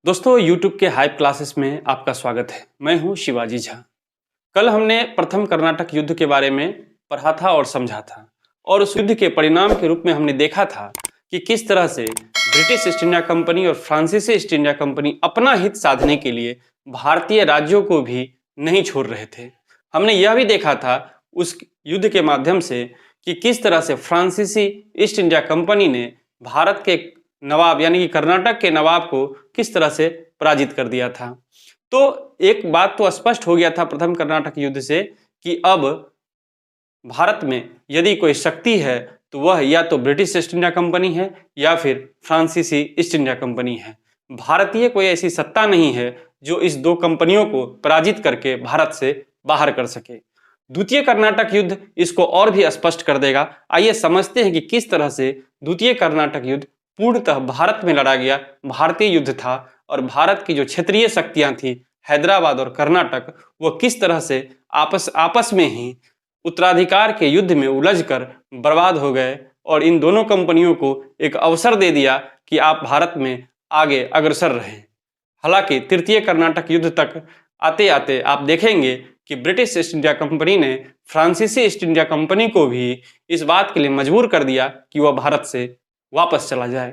दोस्तों YouTube के hype classes में आपका स्वागत है। मैं हूं शिवाजी झा। कल हमने प्रथम कर्नाटक युद्ध के बारे में पढ़ा था और समझा था और उस युद्ध के परिणाम के रूप में हमने देखा था कि किस तरह से ब्रिटिश ईस्ट इंडिया कंपनी और फ्रांसीसी ईस्ट इंडिया कंपनी अपना हित साधने के लिए भारतीय राज्यों को भी नहीं छोड़ रहे थे। हमने यह भी देखा था उस युद्ध के माध्यम से कि किस तरह से फ्रांसीसी ईस्ट इंडिया कंपनी ने भारत के नवाब यानी कि कर्नाटक के नवाब को किस तरह से पराजित कर दिया था। तो एक बात तो स्पष्ट हो गया था प्रथम कर्नाटक युद्ध से कि अब भारत में यदि कोई शक्ति है तो वह या तो ब्रिटिश ईस्ट इंडिया कंपनी है या फिर फ्रांसीसी ईस्ट इंडिया कंपनी है। भारतीय कोई ऐसी सत्ता नहीं है जो इस दो कंपनियों को पराजित करके भारत से बाहर कर सके। द्वितीय कर्नाटक युद्ध इसको और भी स्पष्ट कर देगा। आइए समझते हैं कि किस तरह से द्वितीय कर्नाटक युद्ध पूर्णतः भारत में लड़ा गया भारतीय युद्ध था और भारत की जो क्षेत्रीय शक्तियां थी हैदराबाद और कर्नाटक वो किस तरह से आपस में ही उत्तराधिकार के युद्ध में उलझकर बर्बाद हो गए और इन दोनों कंपनियों को एक अवसर दे दिया कि आप भारत में आगे अग्रसर रहें। हालांकि तृतीय कर्नाटक युद्ध तक आते आते आप देखेंगे कि ब्रिटिश ईस्ट इंडिया कंपनी ने फ्रांसीसी ईस्ट इंडिया कंपनी को भी इस बात के लिए मजबूर कर दिया कि वह भारत से वापस चला जाए।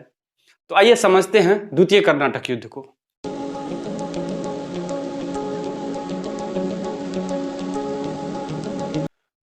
तो आइए समझते हैं द्वितीय कर्नाटक युद्ध को।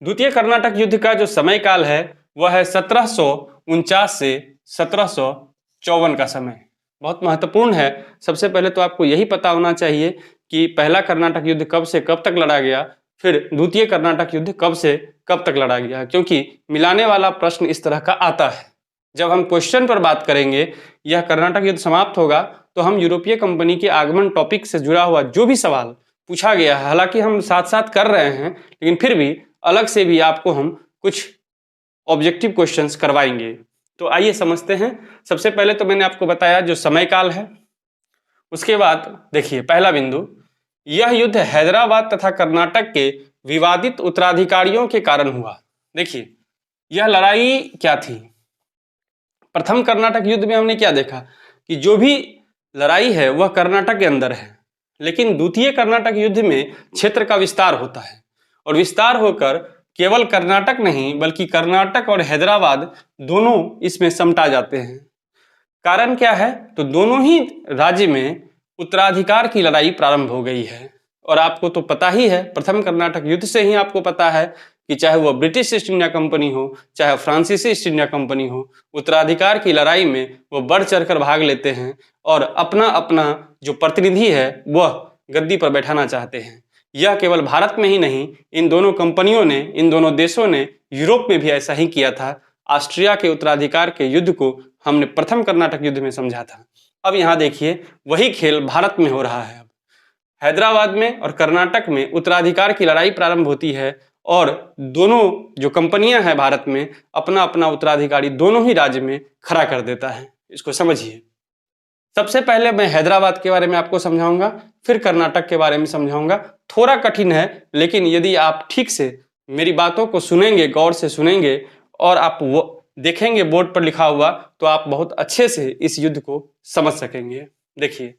द्वितीय कर्नाटक युद्ध का जो समय काल है वह है 1749 से 1754 का समय। बहुत महत्वपूर्ण है। सबसे पहले तो आपको यही पता होना चाहिए कि पहला कर्नाटक युद्ध कब से कब तक लड़ा गया, फिर द्वितीय कर्नाटक युद्ध कब से कब तक लड़ा गया, क्योंकि मिलाने वाला प्रश्न इस तरह का आता है। जब हम क्वेश्चन पर बात करेंगे, यह कर्नाटक युद्ध समाप्त होगा तो हम यूरोपीय कंपनी के आगमन टॉपिक से जुड़ा हुआ जो भी सवाल पूछा गया है, हालांकि हम साथ साथ कर रहे हैं लेकिन फिर भी अलग से भी आपको हम कुछ ऑब्जेक्टिव क्वेश्चंस करवाएंगे। तो आइए समझते हैं। सबसे पहले तो मैंने आपको बताया जो समय काल है। उसके बाद देखिए पहला बिंदु, यह युद्ध हैदराबाद तथा कर्नाटक के विवादित उत्तराधिकारियों के कारण हुआ। देखिए यह लड़ाई क्या थी। प्रथम कर्नाटक युद्ध में हमने क्या देखा कि जो भी लड़ाई है वह कर्नाटक के अंदर है, लेकिन द्वितीय कर्नाटक युद्ध में क्षेत्र का विस्तार होता है और विस्तार होकर केवल कर्नाटक नहीं बल्कि कर्नाटक और हैदराबाद दोनों इसमें समटा जाते हैं। कारण क्या है, तो दोनों ही राज्य में उत्तराधिकार की लड़ाई प्रारंभ हो गई है। और आपको तो पता ही है, प्रथम कर्नाटक युद्ध से ही आपको पता है कि चाहे वह ब्रिटिश ईस्ट इंडिया कंपनी हो चाहे फ्रांसीसी ईस्ट इंडिया कंपनी हो, उत्तराधिकार की लड़ाई में वो बढ़ चढ़कर भाग लेते हैं और अपना अपना जो प्रतिनिधि है वह गद्दी पर बैठाना चाहते हैं। यह केवल भारत में ही नहीं, इन दोनों कंपनियों ने, इन दोनों देशों ने यूरोप में भी ऐसा ही किया था। ऑस्ट्रिया के उत्तराधिकार के युद्ध को हमने प्रथम कर्नाटक युद्ध में समझा था। अब यहाँ देखिए वही खेल भारत में हो रहा है। अब हैदराबाद में और कर्नाटक में उत्तराधिकार की लड़ाई प्रारंभ होती है और दोनों जो कंपनियां हैं भारत में अपना अपना उत्तराधिकारी दोनों ही राज्य में खड़ा कर देता है। इसको समझिए। सबसे पहले मैं हैदराबाद के बारे में आपको समझाऊंगा, फिर कर्नाटक के बारे में समझाऊंगा। थोड़ा कठिन है लेकिन यदि आप ठीक से मेरी बातों को सुनेंगे, गौर से सुनेंगे और आप वो देखेंगे बोर्ड पर लिखा हुआ, तो आप बहुत अच्छे से इस युद्ध को समझ सकेंगे। देखिए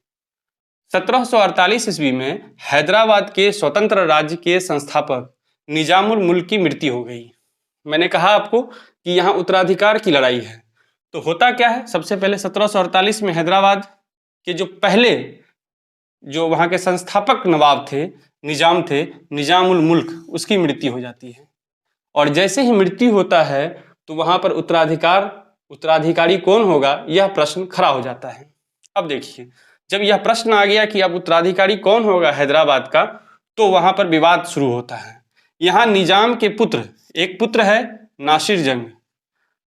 1748 ईस्वी में हैदराबाद के स्वतंत्र राज्य के संस्थापक निजामुल मुल्क की मृत्यु हो गई। मैंने कहा आपको कि यहाँ उत्तराधिकार की लड़ाई है। तो होता क्या है, सबसे पहले 1748 में हैदराबाद के जो पहले जो वहाँ के संस्थापक नवाब थे, निजाम थे, निजामुल मुल्क, उसकी मृत्यु हो जाती है। और जैसे ही मृत्यु होता है तो वहाँ पर उत्तराधिकारी कौन होगा, यह प्रश्न खड़ा हो जाता है। अब देखिए जब यह प्रश्न आ गया कि अब उत्तराधिकारी कौन होगा हैदराबाद का, तो वहाँ पर विवाद शुरू होता है। यहाँ निजाम के पुत्र, एक पुत्र है नासिर जंग,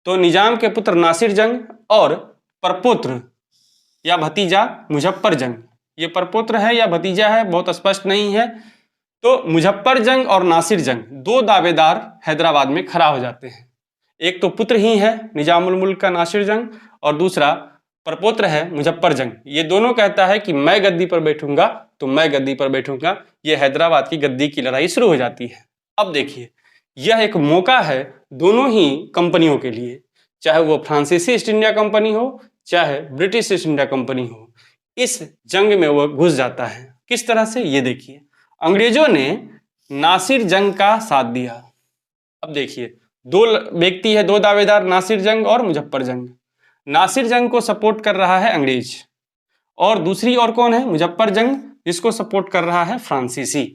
तो निजाम के पुत्र नासिर जंग और परपोत्र या भतीजा मुजफ्फर जंग, ये परपोत्र है या भतीजा है बहुत स्पष्ट नहीं है, तो मुजफ्फर जंग और नासिर जंग दो दावेदार हैदराबाद में खड़ा हो जाते हैं। एक तो पुत्र ही है निजामुल मुल्क का नासिर जंग और दूसरा परपोत्र है मुजफ्फर जंग। ये दोनों कहता है कि मैं गद्दी पर बैठूंगा तो मैं गद्दी पर बैठूंगा। ये हैदराबाद की गद्दी की लड़ाई शुरू हो जाती है। अब देखिए यह एक मौका है दोनों ही कंपनियों के लिए, चाहे वो फ्रांसीसी ईस्ट इंडिया कंपनी हो चाहे ब्रिटिश ईस्ट इंडिया कंपनी हो। इस जंग में वो घुस जाता है। किस तरह से, ये देखिए, अंग्रेजों ने नासिर जंग का साथ दिया। अब देखिए, दो व्यक्ति है, दो दावेदार, नासिर जंग और मुजफ्फर जंग। नासिर जंग को सपोर्ट कर रहा है अंग्रेज, और दूसरी और कौन है, मुजफ्फर जंग, जिसको सपोर्ट कर रहा है फ्रांसीसी।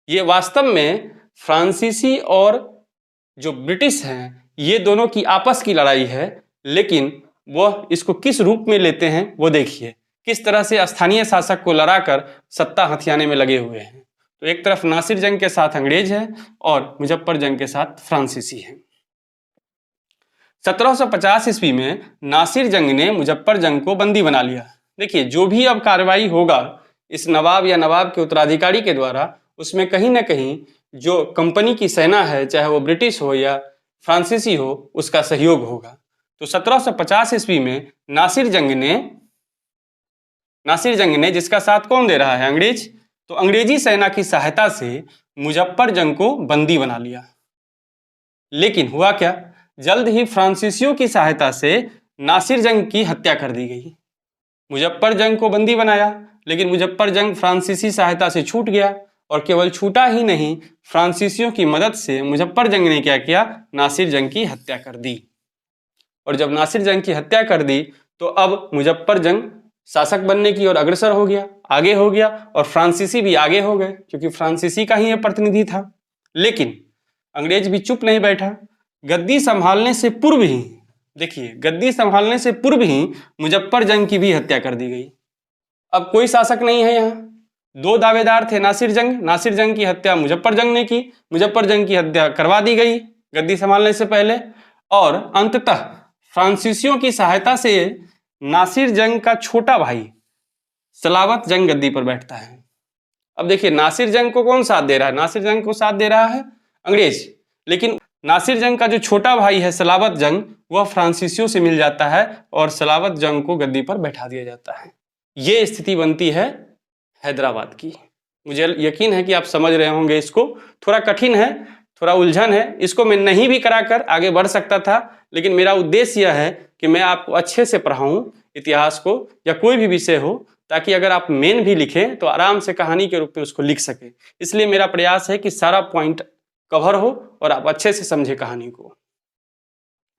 ये वास्तव में फ्रांसीसी और जो ब्रिटिश हैं, ये दोनों की आपस की लड़ाई है, लेकिन वह इसको किस रूप में लेते हैं वो देखिए, किस तरह से स्थानीय शासक को लड़ाकर सत्ता हथियाने में लगे हुए हैं। तो एक तरफ नासिर जंग के साथ अंग्रेज है और मुजफ्फर जंग के साथ फ्रांसीसी है। 1750 ईस्वी में नासिर जंग ने मुजफ्फर जंग को बंदी बना लिया। देखिए, जो भी अब कार्रवाई होगा इस नवाब या नवाब के उत्तराधिकारी के द्वारा, उसमें कहीं ना कहीं जो कंपनी की सेना है, चाहे वो ब्रिटिश हो या फ्रांसीसी हो, उसका सहयोग होगा। तो 1750 ईस्वी में नासिर जंग ने जिसका साथ कौन दे रहा है, अंग्रेज, तो अंग्रेजी सेना की सहायता से मुजफ्फर जंग को बंदी बना लिया। लेकिन हुआ क्या, जल्द ही फ्रांसीसियों की सहायता से नासिर जंग की हत्या कर दी गई। मुजफ्फर जंग को बंदी बनाया, लेकिन मुजफ्फर जंग फ्रांसीसी सहायता से छूट गया, और केवल छूटा ही नहीं, फ्रांसीसियों की मदद से मुजफ्फर जंग ने क्या किया, नासिर जंग की हत्या कर दी। और जब नासिर जंग की हत्या कर दी, तो अब मुजफ्फर जंग शासक बनने की ओर अग्रसर हो गया, आगे हो गया, और फ्रांसीसी भी आगे हो गए, क्योंकि फ्रांसीसी का ही यह प्रतिनिधि था। लेकिन अंग्रेज भी चुप नहीं बैठा। गद्दी संभालने से पूर्व ही, देखिए, गद्दी संभालने से पूर्व ही मुजफ्फर जंग की भी हत्या कर दी गई। अब कोई शासक नहीं है यहाँ, दो दावेदार थे, नासिर जंग की हत्या मुजफ्फर जंग ने की, मुजफ्फर जंग की हत्या करवा दी गई गद्दी संभालने से पहले, और अंततः फ्रांसीसियों की सहायता से नासिर जंग का छोटा भाई सलावत जंग गद्दी पर बैठता है। अब देखिए, नासिर जंग को कौन साथ दे रहा है, नासिर जंग को साथ दे रहा है अंग्रेज, लेकिन नासिर जंग का जो छोटा भाई है सलावत जंग, वह फ्रांसीसियों से मिल जाता है और सलावत जंग को गद्दी पर बैठा दिया जाता है। ये स्थिति बनती है हैदराबाद की। मुझे यकीन है कि आप समझ रहे होंगे इसको। थोड़ा कठिन है, थोड़ा उलझन है, इसको मैं नहीं भी कराकर आगे बढ़ सकता था, लेकिन मेरा उद्देश्य यह है कि मैं आपको अच्छे से पढ़ाऊं इतिहास को, या कोई भी विषय हो, ताकि अगर आप मेन भी लिखें तो आराम से कहानी के रूप में उसको लिख सके। इसलिए मेरा प्रयास है कि सारा पॉइंट कवर हो और आप अच्छे से समझे कहानी को।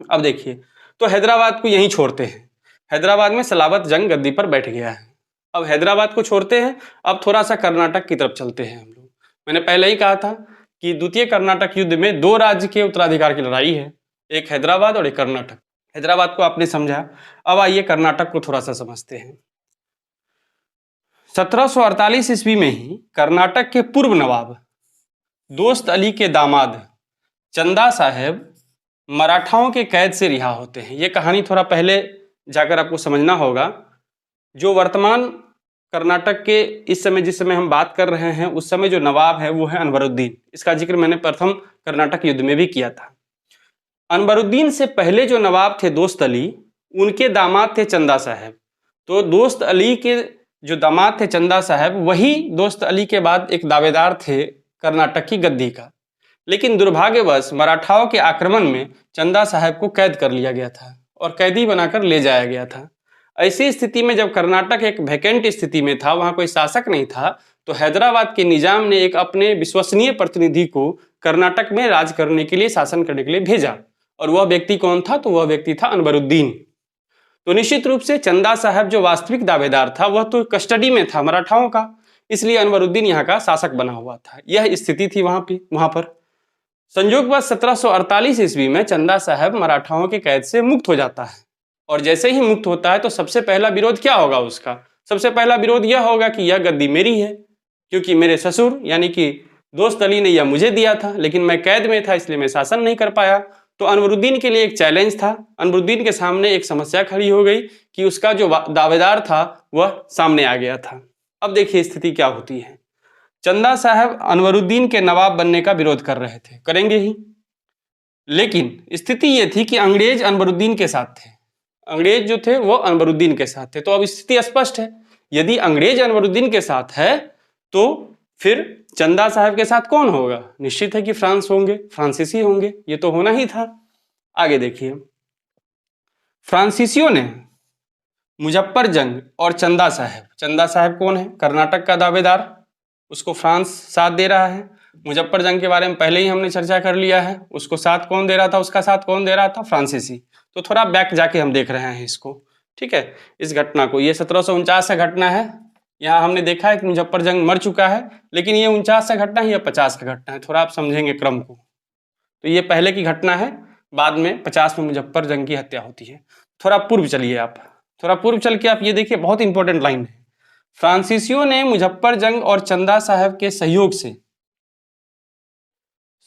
अब देखिए, तो हैदराबाद को यहीं छोड़ते हैं। हैदराबाद में सलावत जंग गद्दी पर बैठ गया है। अब हैदराबाद को छोड़ते हैं, अब थोड़ा सा कर्नाटक की तरफ चलते हैं हम लोग। मैंने पहले ही कहा था कि द्वितीय कर्नाटक युद्ध में दो राज्य के उत्तराधिकार की लड़ाई है, एक हैदराबाद और एक कर्नाटक। हैदराबाद को आपने समझा, अब आइए कर्नाटक को थोड़ा सा समझते हैं। 1748 ईस्वी में ही कर्नाटक के पूर्व नवाब दोस्त अली के दामाद चंदा साहेब मराठाओं के कैद से रिहा होते हैं। ये कहानी थोड़ा पहले जाकर आपको समझना होगा। जो वर्तमान कर्नाटक के इस समय, जिस समय हम बात कर रहे हैं, उस समय जो नवाब है वो है अनवरुद्दीन। इसका जिक्र मैंने प्रथम कर्नाटक युद्ध में भी किया था। अनवरुद्दीन से पहले जो नवाब थे दोस्त अली, उनके दामाद थे चंदा साहब। तो दोस्त अली के जो दामाद थे चंदा साहब, वही दोस्त अली के बाद एक दावेदार थे कर्नाटक की गद्दी का। लेकिन दुर्भाग्यवश मराठाओं के आक्रमण में चंदा साहब को कैद कर लिया गया था और कैदी बनाकर ले जाया गया था। ऐसी स्थिति में जब कर्नाटक एक वैकेंट स्थिति में था, वहां कोई शासक नहीं था, तो हैदराबाद के निजाम ने एक अपने विश्वसनीय प्रतिनिधि को कर्नाटक में राज करने के लिए, शासन करने के लिए भेजा। और वह व्यक्ति कौन था, तो वह व्यक्ति था अनवरुद्दीन। तो निश्चित रूप से चंदा साहब जो वास्तविक दावेदार था, वह तो कस्टडी में था मराठाओं का, इसलिए अनवरुद्दीन यहाँ का शासक बना हुआ था। यह स्थिति थी वहां पर। संयोगवश 1748 ईस्वी में चंदा साहब मराठाओं के कैद से मुक्त हो जाता है, और जैसे ही मुक्त होता है तो सबसे पहला विरोध क्या होगा उसका? सबसे पहला विरोध यह होगा कि यह गद्दी मेरी है, क्योंकि मेरे ससुर यानी कि दोस्त अली ने यह मुझे दिया था, लेकिन मैं कैद में था इसलिए मैं शासन नहीं कर पाया। तो अनवरुद्दीन के लिए एक चैलेंज था। अनवरुद्दीन के सामने एक समस्या खड़ी हो गई कि उसका जो दावेदार था वह सामने आ गया था। अब देखिए स्थिति क्या होती है। चंदा साहब अनवरुद्दीन के नवाब बनने का विरोध कर रहे थे, करेंगे ही, लेकिन स्थिति यह थी कि अंग्रेज अनवरुद्दीन के साथ थे। अंग्रेज जो थे वो अनवरुद्दीन के साथ थे। तो अब स्थिति स्पष्ट है, यदि अंग्रेज अनवरुद्दीन के साथ है तो फिर चंदा साहब के साथ कौन होगा? निश्चित है कि फ्रांस होंगे, फ्रांसीसी होंगे, ये तो होना ही था। आगे देखिए, फ्रांसीसियों ने मुजफ्फरजंग और चंदा साहब। चंदा साहब कौन है? कर्नाटक का दावेदार, उसको फ्रांस साथ दे रहा है। मुजफ्फरजंग के बारे में पहले ही हमने चर्चा कर लिया है, उसको साथ कौन दे रहा था? उसका साथ कौन दे रहा था? फ्रांसीसी। तो थोड़ा बैक जाके हम देख रहे हैं इसको, ठीक है, इस घटना को। ये 1749 का घटना है। यहाँ हमने देखा है कि मुजफ्फरजंग मर चुका है, लेकिन ये 49 का घटना है, ये 50 का घटना है। थोड़ा आप समझेंगे क्रम को। तो ये पहले की घटना है, बाद में 50 में मुजफ्फरजंग की हत्या होती है। थोड़ा पूर्व चलिए आप, थोड़ा पूर्व चल के आप ये देखिए, बहुत इंपॉर्टेंट लाइन है। फ्रांसीसियों ने मुजफ्फरजंग और चंदा साहब के सहयोग से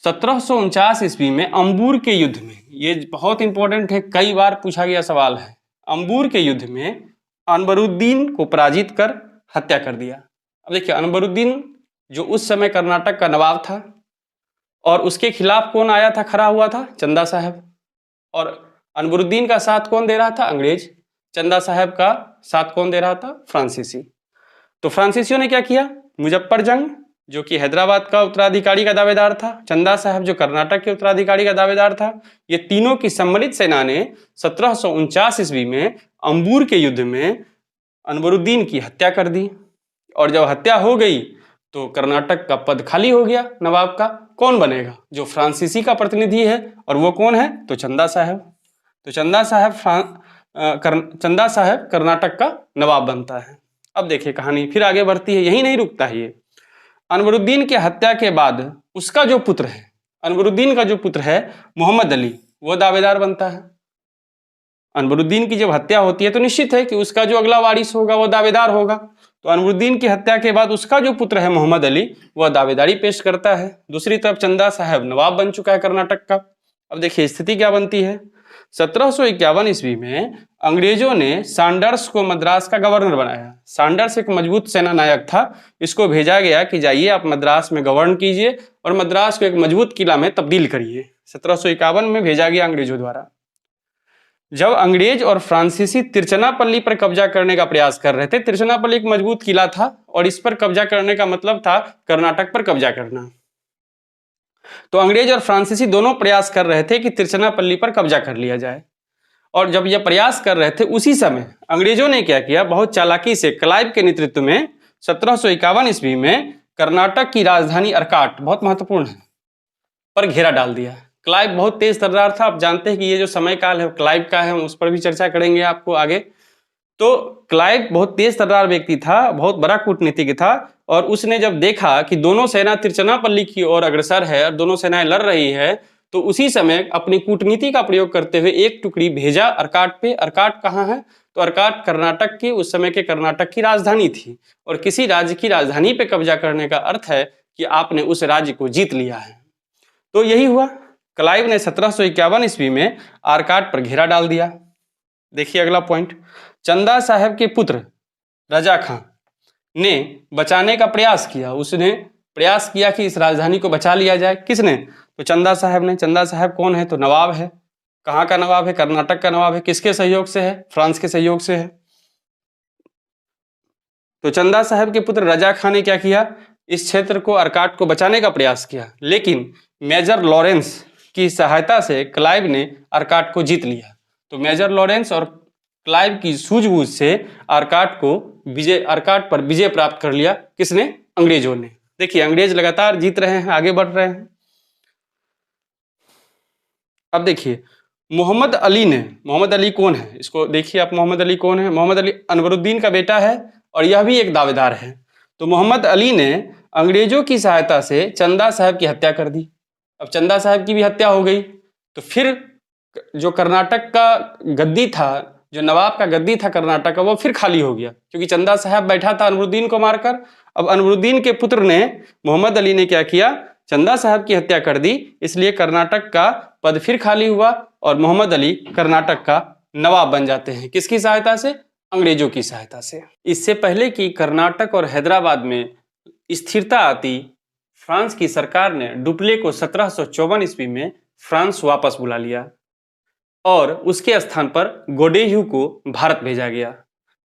1749 ईस्वी में अंबूर के युद्ध में, ये बहुत इंपॉर्टेंट है, कई बार पूछा गया सवाल है, अंबूर के युद्ध में अनवरुद्दीन को पराजित कर हत्या कर दिया। अब देखिए, अनवरुद्दीन जो उस समय कर्नाटक का नवाब था, और उसके खिलाफ कौन आया था, खड़ा हुआ था? चंदा साहब। और अनवरुद्दीन का साथ कौन दे रहा था? अंग्रेज। चंदा साहब का साथ कौन दे रहा था? फ्रांसीसी। तो फ्रांसीसियों ने क्या किया? मुजफ्फरजंग जो कि हैदराबाद का उत्तराधिकारी का दावेदार था, चंदा साहब जो कर्नाटक के उत्तराधिकारी का दावेदार था, ये तीनों की सम्मिलित सेना ने 1749 ईस्वी में अंबूर के युद्ध में अनवरुद्दीन की हत्या कर दी। और जब हत्या हो गई तो कर्नाटक का पद खाली हो गया नवाब का। कौन बनेगा? जो फ्रांसीसी का प्रतिनिधि है, और वो कौन है? तो चंदा साहब। तो चंदा साहब कर्नाटक का नवाब बनता है। अब देखिए कहानी फिर आगे बढ़ती है, यही नहीं रुकता है ये। अनवरुद्दीन की हत्या के बाद उसका जो पुत्र है, अनवरुद्दीन का जो पुत्र है मोहम्मद अली, वो दावेदार बनता है। अनवरुद्दीन की जब हत्या होती है तो निश्चित है कि उसका जो अगला वारिस होगा वो दावेदार होगा। तो अनवरुद्दीन की हत्या के बाद उसका जो पुत्र है मोहम्मद अली, वह दावेदारी पेश करता है। दूसरी तरफ चंदा साहब नवाब बन चुका है कर्नाटक का। अब देखिए स्थिति क्या बनती है। 1751 ईस्वी में अंग्रेजों ने सैंडर्स को मद्रास का गवर्नर बनाया। सैंडर्स एक मजबूत सेना नायक था, इसको भेजा गया कि जाइए आप मद्रास में गवर्न कीजिए और मद्रास को एक मजबूत किला में तब्दील करिए। 1751 में भेजा गया अंग्रेजों द्वारा। जब अंग्रेज और फ्रांसीसी तिरचनापल्ली पर कब्जा करने का प्रयास कर रहे थे, तिरचनापल्ली एक मजबूत किला था और इस पर कब्जा करने का मतलब था कर्नाटक पर कब्जा करना। तो अंग्रेज और फ्रांसीसी दोनों प्रयास कर रहे थे कि तिरचनापल्ली पर कब्जा कर लिया जाए। और जब यह प्रयास कर रहे थे उसी समय अंग्रेजों ने क्या किया, बहुत चालाकी से क्लाइव के नेतृत्व में 1751 ईस्वी में कर्नाटक की राजधानी अर्काट, बहुत महत्वपूर्ण है, पर घेरा डाल दिया। क्लाइव बहुत तेज तर्रार था। आप जानते हैं कि ये जो समय काल है क्लाइव का है, हम उस पर भी चर्चा करेंगे आपको आगे। तो क्लाइव बहुत तेज तर्रार व्यक्ति था, बहुत बड़ा कूटनीतिज्ञ था, और उसने जब देखा कि दोनों सेना तिरचनापल्ली की ओर अग्रसर है और दोनों सेनाएं लड़ रही है, तो उसी समय अपनी कूटनीति का प्रयोग करते हुए एक टुकड़ी भेजा अर्काट पे। अर्काट कहाँ है? तो अर्काट कर्नाटक की, उस समय के कर्नाटक की राजधानी थी। और किसी राज्य की राजधानी पे कब्जा करने का अर्थ है कि आपने उस राज्य को जीत लिया है। तो यही हुआ। क्लाइव ने 1751 ईस्वी में अर्काट पर घेरा डाल दिया। देखिए अगला पॉइंट, चंदा साहब के पुत्र रजा खां ने बचाने का प्रयास किया। उसने प्रयास किया कि इस राजधानी को बचा लिया जाए। किसने? तो चंदा साहब ने। चंदा साहब कौन है? तो नवाब है। कहाँ का नवाब है? कर्नाटक का नवाब है। किसके सहयोग से है? फ्रांस के सहयोग से है। तो चंदा साहब के पुत्र रजा खां ने क्या किया, इस क्षेत्र को, अर्काट को बचाने का प्रयास किया, लेकिन मेजर लॉरेंस की सहायता से क्लाइव ने अर्काट को जीत लिया। तो मेजर लॉरेंस और क्लाइव की सूझबूझ से अर्काट पर विजय प्राप्त कर लिया। किसने? अंग्रेजों ने। देखिए अंग्रेज लगातार जीत रहे हैं, आगे बढ़ रहे हैं। अब देखिए मोहम्मद अली कौन है? इसको देखिए आप, मोहम्मद अली कौन है? मोहम्मद अली अनवरुद्दीन का बेटा है और यह भी एक दावेदार है। तो मोहम्मद अली ने अंग्रेजों की सहायता से चंदा साहब की हत्या कर दी। अब चंदा साहब की भी हत्या हो गई, तो फिर जो कर्नाटक का गद्दी था, जो नवाब का गद्दी था कर्नाटक का, वो फिर खाली हो गया, क्योंकि चंदा साहब बैठा था अनवरुद्दीन को मारकर। अब अनवरुद्दीन के पुत्र ने, मोहम्मद अली ने क्या किया, चंदा साहब की हत्या कर दी, इसलिए कर्नाटक का पद फिर खाली हुआ और मोहम्मद अली कर्नाटक का नवाब बन जाते हैं। किसकी सहायता से? अंग्रेजों की सहायता से। इससे पहले कि कर्नाटक और हैदराबाद में स्थिरता आती, फ्रांस की सरकार ने डुप्ले को 1754 ईस्वी में फ्रांस वापस बुला लिया और उसके स्थान पर गोडेह्यू को भारत भेजा गया।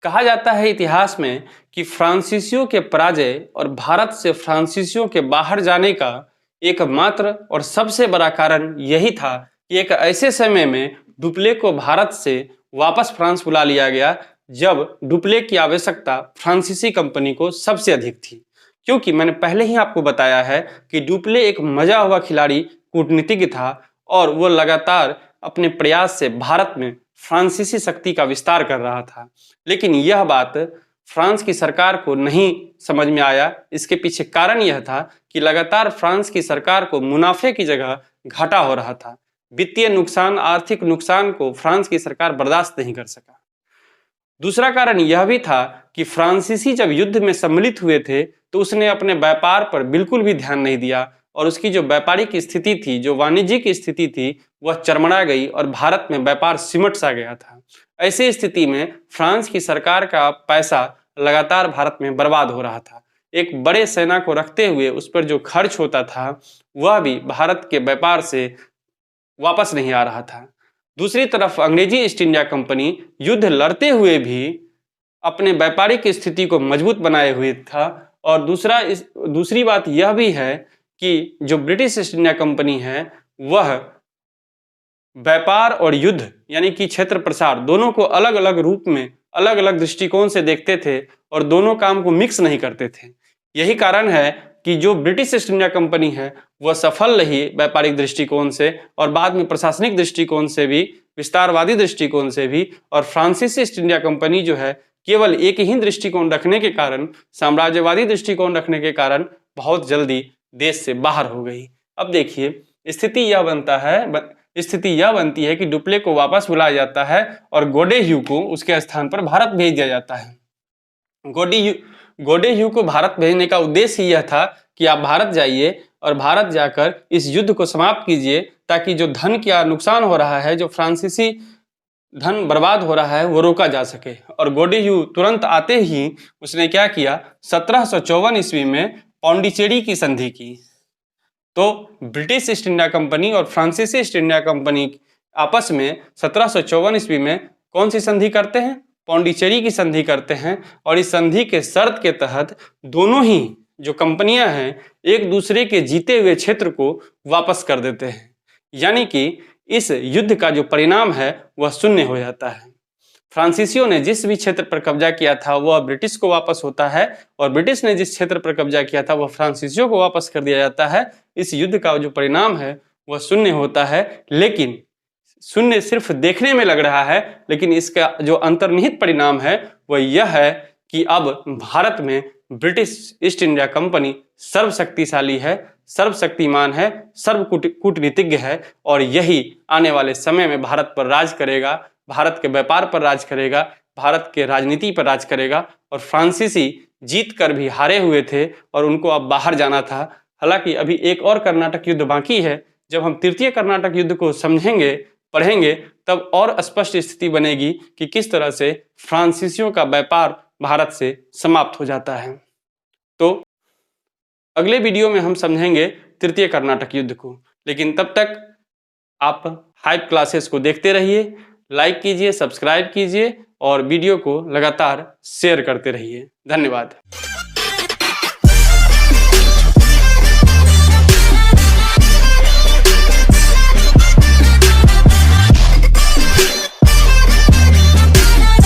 कहा जाता है इतिहास में कि फ्रांसीसियों के पराजय और भारत से फ्रांसीसियों के बाहर जाने का एकमात्र और सबसे बड़ा कारण यही था कि एक ऐसे समय में डुप्ले को भारत से वापस फ्रांस बुला लिया गया जब डुप्ले की आवश्यकता फ्रांसीसी कंपनी को सबसे अधिक थी, क्योंकि मैंने पहले ही आपको बताया है कि डुप्ले एक मजा हुआ खिलाड़ी कूटनीतिज्ञ था और वो लगातार अपने प्रयास से भारत में फ्रांसीसी शक्ति का विस्तार कर रहा था। लेकिन यह बात फ्रांस की सरकार को नहीं समझ में आया। इसके पीछे कारण यह था कि लगातार फ्रांस की सरकार को मुनाफे की जगह घाटा हो रहा था। वित्तीय नुकसान, आर्थिक नुकसान को फ्रांस की सरकार बर्दाश्त नहीं कर सका। दूसरा कारण यह भी था कि फ्रांसीसी जब युद्ध में सम्मिलित हुए थे तो उसने अपने व्यापार पर बिल्कुल भी ध्यान नहीं दिया और उसकी जो व्यापारिक स्थिति थी, जो वाणिज्यिक स्थिति थी, वह चरमरा गई और भारत में व्यापार सिमट सा गया था। ऐसी स्थिति में फ्रांस की सरकार का पैसा लगातार भारत में बर्बाद हो रहा था। एक बड़े सेना को रखते हुए उस पर जो खर्च होता था वह भी भारत के व्यापार से वापस नहीं आ रहा था। दूसरी तरफ अंग्रेजी ईस्ट इंडिया कंपनी युद्ध लड़ते हुए भी अपने व्यापारिक स्थिति को मजबूत बनाए हुए था। और दूसरी बात यह भी है कि जो ब्रिटिश ईस्ट इंडिया कंपनी है वह व्यापार और युद्ध यानी कि क्षेत्र प्रसार दोनों को अलग अलग रूप में, अलग अलग दृष्टिकोण से देखते थे और दोनों काम को मिक्स नहीं करते थे। यही कारण है कि जो ब्रिटिश ईस्ट इंडिया कंपनी है वह सफल रही व्यापारिक दृष्टिकोण से और बाद में प्रशासनिक दृष्टिकोण से भी, विस्तारवादी दृष्टिकोण से भी। और फ्रांसीसी ईस्ट इंडिया कंपनी जो है केवल एक ही दृष्टिकोण रखने के कारण, साम्राज्यवादी दृष्टिकोण रखने के कारण बहुत जल्दी देश से बाहर हो गई। अब देखिए स्थिति यह बनती है कि डुप्ले को वापस बुलाया जाता है और गोडेह्यू को उसके स्थान पर भारत भेज दिया जाता है। गोडेह्यू को भारत भेजने का उद्देश्य यह था कि आप भारत जाइए और भारत जाकर इस युद्ध को समाप्त कीजिए ताकि जो धन का नुकसान हो रहा है, जो फ्रांसीसी धन बर्बाद हो रहा है, वो रोका जा सके। और गोडेह्यू तुरंत आते ही उसने क्या किया, 1754 ईस्वी में पौंडीचेरी की संधि की। तो ब्रिटिश ईस्ट इंडिया कंपनी और फ्रांसीसी ईस्ट इंडिया कंपनी आपस में 1754 ईस्वी में कौन सी संधि करते हैं, पौंडीचेरी की संधि करते हैं। और इस संधि के शर्त के तहत दोनों ही जो कंपनियां हैं एक दूसरे के जीते हुए क्षेत्र को वापस कर देते हैं, यानी कि इस युद्ध का जो परिणाम है वह शून्य हो जाता है। फ्रांसीसियों ने जिस भी क्षेत्र पर कब्जा किया था वह ब्रिटिश को वापस होता है और ब्रिटिश ने जिस क्षेत्र पर कब्जा किया था वह फ्रांसीसियों को वापस कर दिया जाता है। इस युद्ध का जो परिणाम है वह शून्य होता है, लेकिन शून्य सिर्फ देखने में लग रहा है, लेकिन इसका जो अंतर्निहित परिणाम है वह यह है कि अब भारत में ब्रिटिश ईस्ट इंडिया कंपनी सर्वशक्तिशाली है, सर्वशक्तिमान है, सर्व कूटनीतिज्ञ है और यही आने वाले समय में भारत पर राज करेगा, भारत के व्यापार पर राज करेगा, भारत के राजनीति पर राज करेगा। और फ्रांसीसी जीत कर भी हारे हुए थे और उनको अब बाहर जाना था। हालांकि अभी एक और कर्नाटक युद्ध बाकी है। जब हम तृतीय कर्नाटक युद्ध को समझेंगे, पढ़ेंगे, तब और स्पष्ट स्थिति बनेगी कि किस तरह से फ्रांसीसियों का व्यापार भारत से समाप्त हो जाता है। तो अगले वीडियो में हम समझेंगे तृतीय कर्नाटक युद्ध को। लेकिन तब तक आप हाइप क्लासेस को देखते रहिए, लाइक कीजिए, सब्सक्राइब कीजिए और वीडियो को लगातार शेयर करते रहिए। धन्यवाद।